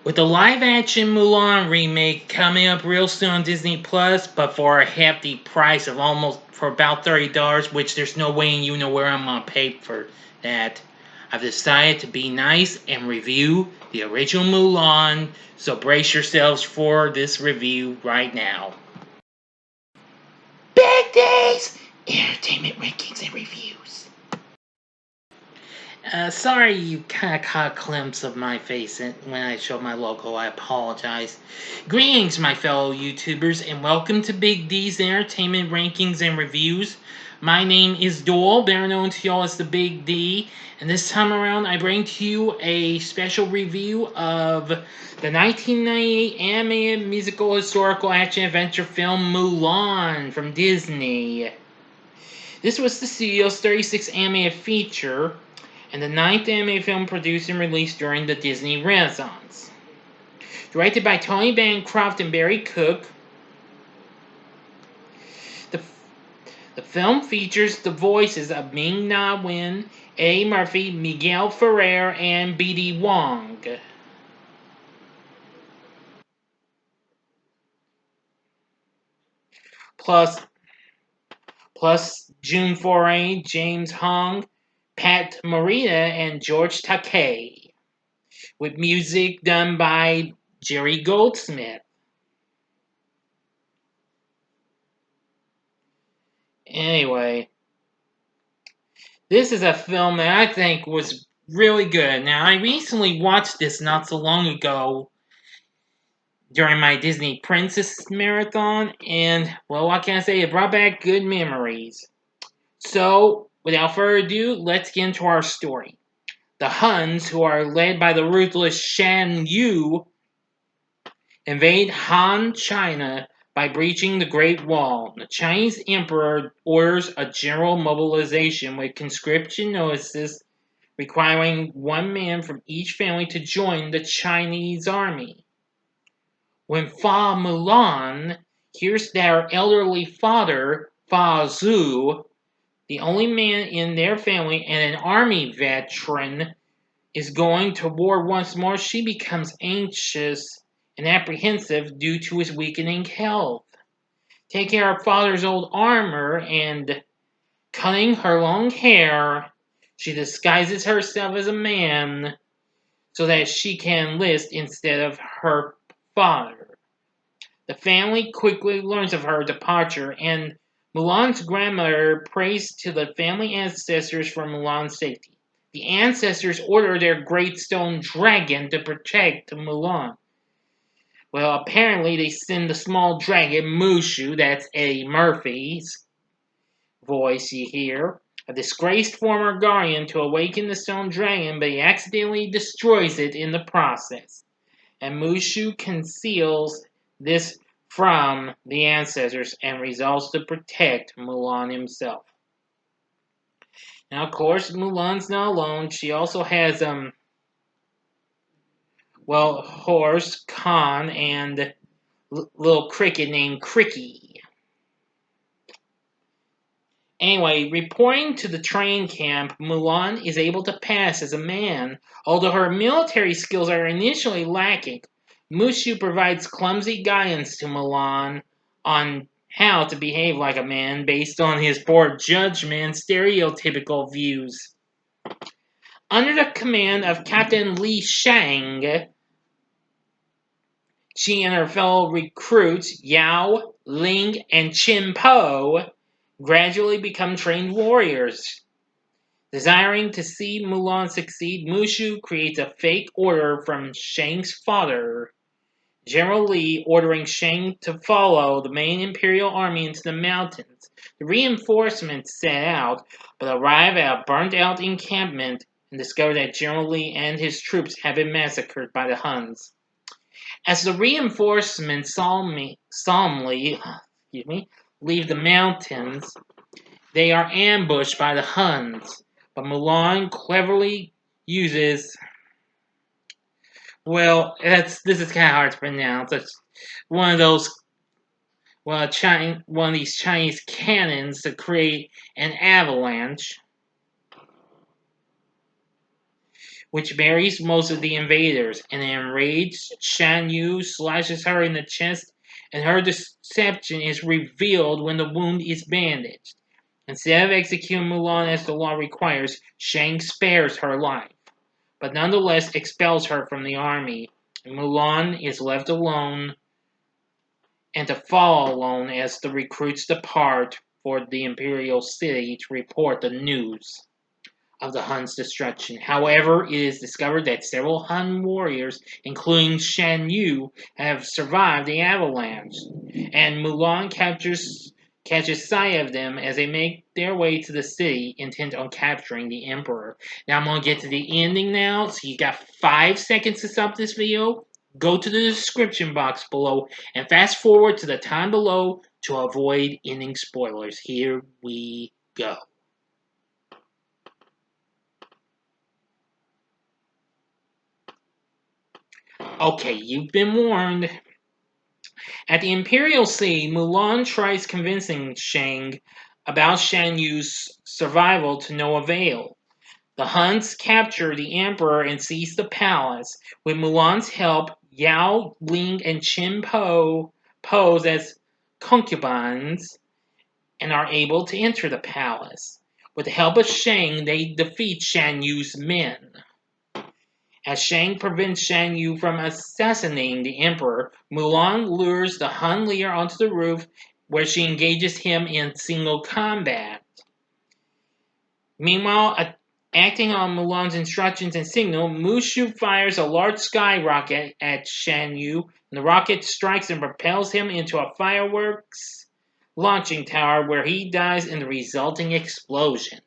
With the live-action Mulan remake coming up real soon on Disney Plus, but for a hefty price of for about $30, which there's no way you know where I'm gonna pay for that, I've decided to be nice and review the original Mulan. So brace yourselves for this review right now. Big Days! Entertainment rankings and reviews. Sorry you kind of caught a glimpse of my face when I showed my logo. I apologize. Greetings, my fellow YouTubers, and welcome to Big D's Entertainment Rankings and Reviews. My name is Doyle, better known to y'all as the Big D, and this time around I bring to you a special review of the 1998 animated musical historical action adventure film Mulan from Disney. This was the studio's 36th animated feature, and the 9th animated film produced and released during the Disney Renaissance. Directed by Tony Bancroft and Barry Cook, the film features the voices of Ming Na-Wen, A. Murphy, Miguel Ferrer, and B.D. Wong. Plus June Foray, James Hong, Pat Morita, and George Takei, with music done by Jerry Goldsmith. Anyway, this is a film that I think was really good. Now, I recently watched this not so long ago during my Disney Princess Marathon, and, well, what can I say? It brought back good memories. So, without further ado, let's get into our story. The Huns, who are led by the ruthless Shan Yu, invade Han China by breaching the Great Wall. The Chinese emperor orders a general mobilization with conscription notices requiring one man from each family to join the Chinese army. When Fa Mulan hears that her elderly father, Fa Zhu, the only man in their family and an army veteran, is going to war once more, she becomes anxious and apprehensive due to his weakening health. Taking her father's old armor and cutting her long hair, she disguises herself as a man so that she can enlist instead of her father. The family quickly learns of her departure, and Mulan's grandmother prays to the family ancestors for Mulan's safety. The ancestors order their great stone dragon to protect Mulan. Well, apparently they send the small dragon, Mushu, that's Eddie Murphy's voice you hear, a disgraced former guardian, to awaken the stone dragon, but he accidentally destroys it in the process. And Mushu conceals this from the ancestors and resolves to protect Mulan himself. Now, of course, Mulan's not alone. She also has, horse, Khan, and little cricket named Cri-kee. Anyway, reporting to the train camp, Mulan is able to pass as a man, although her military skills are initially lacking. Mushu provides clumsy guidance to Mulan on how to behave like a man based on his poor judgment and stereotypical views. Under the command of Captain Li Shang, she and her fellow recruits, Yao, Ling, and Chin Po, gradually become trained warriors. Desiring to see Mulan succeed, Mushu creates a fake order from Shang's father, General Li, ordering Shang to follow the main Imperial army into the mountains. The reinforcements set out, but arrive at a burnt-out encampment and discover that General Li and his troops have been massacred by the Huns. As the reinforcements solemnly leave the mountains, they are ambushed by the Huns, but Mulan cleverly uses, this is kind of hard to pronounce. It's one of those, one of these Chinese cannons to create an avalanche, which buries most of the invaders. An enraged Shan Yu slashes her in the chest, and her deception is revealed when the wound is bandaged. Instead of executing Mulan as the law requires, Shang spares her life, but nonetheless expels her from the army. Mulan is left alone and to fall alone as the recruits depart for the imperial city to report the news of the Hun's destruction. However, it is discovered that several Hun warriors, including Shan Yu, have survived the avalanche, and Mulan catches sight of them as they make their way to the city, intent on capturing the Emperor. Now I'm going to get to the ending now, so you got 5 seconds to stop this video. Go to the description box below and fast forward to the time below to avoid ending spoilers. Here we go. Okay, you've been warned. At the Imperial Sea, Mulan tries convincing Shang about Shan Yu's survival to no avail. The Huns capture the Emperor and seize the palace. With Mulan's help, Yao, Ling, and Chen Po pose as concubines and are able to enter the palace. With the help of Shang, they defeat Shan Yu's men. As Shang prevents Shan Yu from assassinating the Emperor, Mulan lures the Han leader onto the roof, where she engages him in single combat. Meanwhile, acting on Mulan's instructions and signal, Mushu fires a large skyrocket at Shan Yu, and the rocket strikes and propels him into a fireworks launching tower where he dies in the resulting explosion.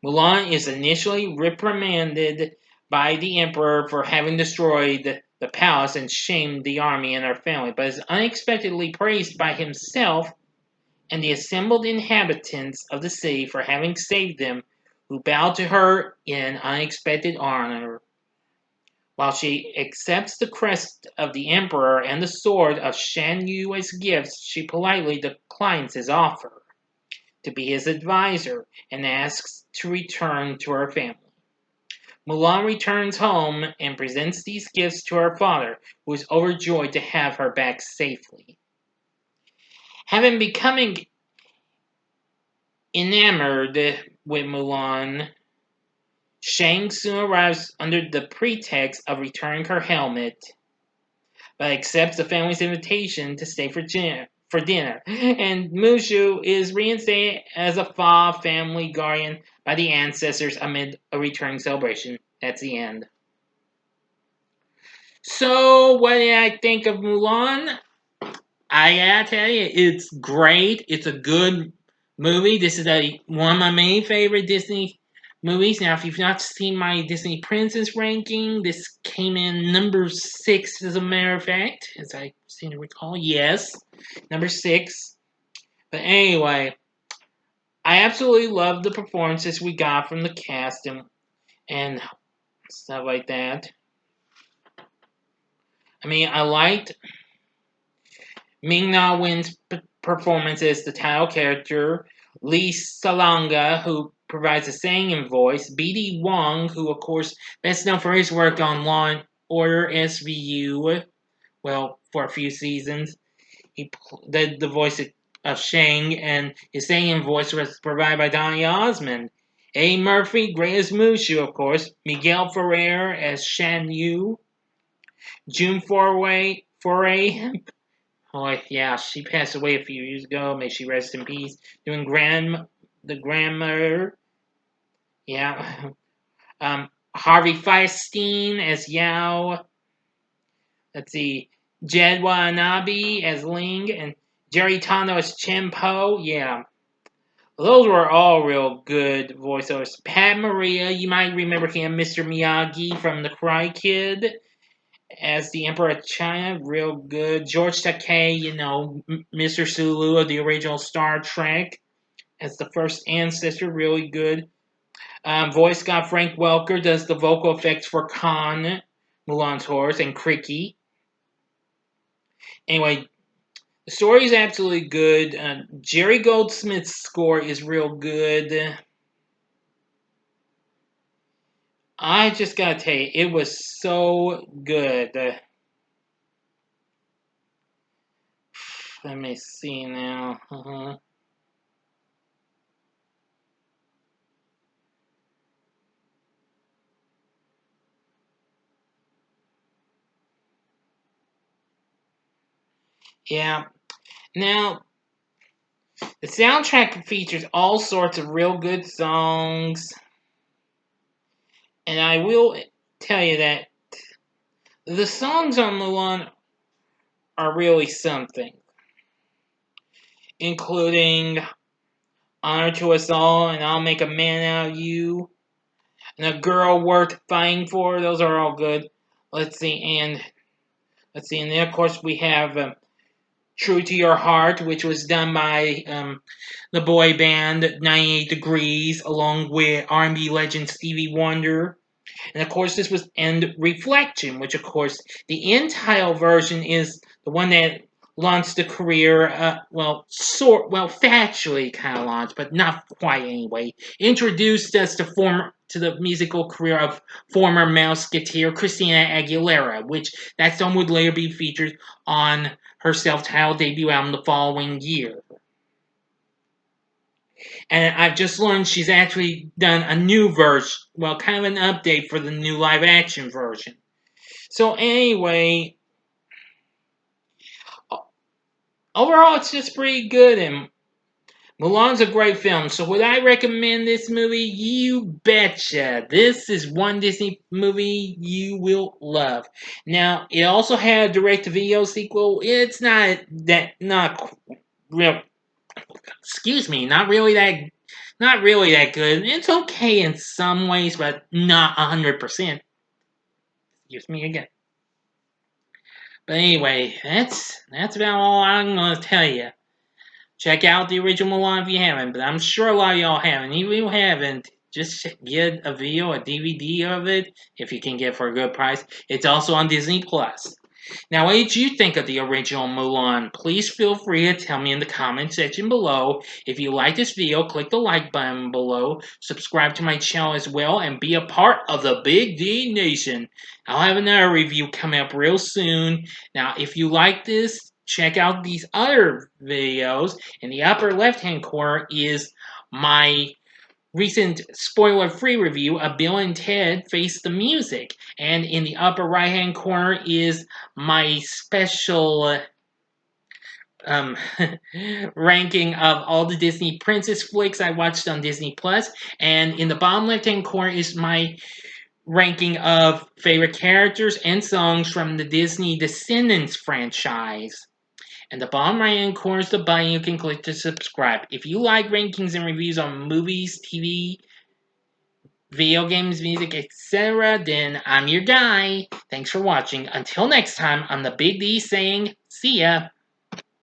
Mulan is initially reprimanded by the Emperor for having destroyed the palace and shamed the army and her family, but is unexpectedly praised by himself and the assembled inhabitants of the city for having saved them, who bow to her in unexpected honor. While she accepts the crest of the Emperor and the sword of Shan Yu as gifts, she politely declines his offer to be his advisor and asks to return to her family. Mulan returns home and presents these gifts to her father, who is overjoyed to have her back safely. Having becoming enamored with Mulan, Shang soon arrives under the pretext of returning her helmet, but accepts the family's invitation to stay for dinner. And Mushu is reinstated as a Fa family guardian by the ancestors amid a returning celebration. That's the end. So, what did I think of Mulan? I gotta tell you, it's great. It's a good movie. This is one of my main favorite Disney movies. Now, if you've not seen my Disney Princess ranking, this came in number 6, as a matter of fact, as I seem to recall. Yes, number 6. But anyway, I absolutely love the performances we got from the cast and stuff like that. I mean, I liked Na-Wen's performance as the title character, Lee Salonga, who provides a singing voice, B.D. Wong, who of course best known for his work on Law and Order SVU, well, for a few seasons. He did the voice of Shang, and his singing voice was provided by Donny Osmond. A. Murphy, great as Mushu, of course. Miguel Ferrer as Shan Yu. June Foray, oh yeah, she passed away a few years ago. May she rest in peace. Doing the grandmother. Yeah. Harvey Fierstein as Yao. Let's see. Jed Watanabe as Ling. And Jerry Tondo as Chen Po. Yeah. Those were all real good voiceovers. Pat Maria, you might remember him, Mr. Miyagi from The Cri-kee as the Emperor of China, real good. George Takei, Mr. Sulu of the original Star Trek as the first ancestor, really good. Voice guy Frank Welker does the vocal effects for Khan, Mulan's horse, and Cri-kee. Anyway, the story is absolutely good. Jerry Goldsmith's score is real good. I just gotta tell you, it was so good. Let me see now. Yeah. Now, the soundtrack features all sorts of real good songs, and I will tell you that the songs on Mulan are really something, including Honor to Us All and I'll Make a Man Out of You and A Girl Worth Fighting For. Those are all good. And then of course we have True to Your Heart, which was done by the boy band 98 Degrees, along with R&B legend Stevie Wonder. And of course, this was End Reflection, which of course the end title version is the one that launched the career. Factually kind of launched, but not quite anyway. Introduced us to the musical career of former Mouseketeer Christina Aguilera, which that song would later be featured on her self-titled debut album the following year. And I've just learned she's actually done a new version, well, kind of an update for the new live action version. So anyway, overall it's just pretty good, and Mulan's a great film. So would I recommend this movie? You betcha. This is one Disney movie you will love. Now, it also had a direct-to-video sequel. It's not real. Excuse me, not really that good. It's okay in some ways, but not 100%. Excuse me again. But anyway, that's about all I'm gonna tell you. Check out the original Mulan if you haven't, but I'm sure a lot of y'all haven't. Even if you haven't, just get a video, a DVD of it, if you can get it for a good price. It's also on Disney Plus. Now, what did you think of the original Mulan? Please feel free to tell me in the comment section below. If you like this video, click the like button below, subscribe to my channel as well, and be a part of the Big D Nation. I'll have another review coming up real soon. Now, if you like this, check out these other videos. In the upper left-hand corner is my recent spoiler-free review of Bill and Ted Face the Music. And in the upper right-hand corner is my special um, ranking of all the Disney princess flicks I watched on Disney Plus. And in the bottom left-hand corner is my ranking of favorite characters and songs from the Disney Descendants franchise. And the bottom right hand corner is the button you can click to subscribe. If you like rankings and reviews on movies, TV, video games, music, etc., then I'm your guy. Thanks for watching. Until next time, I'm the Big D saying, see ya.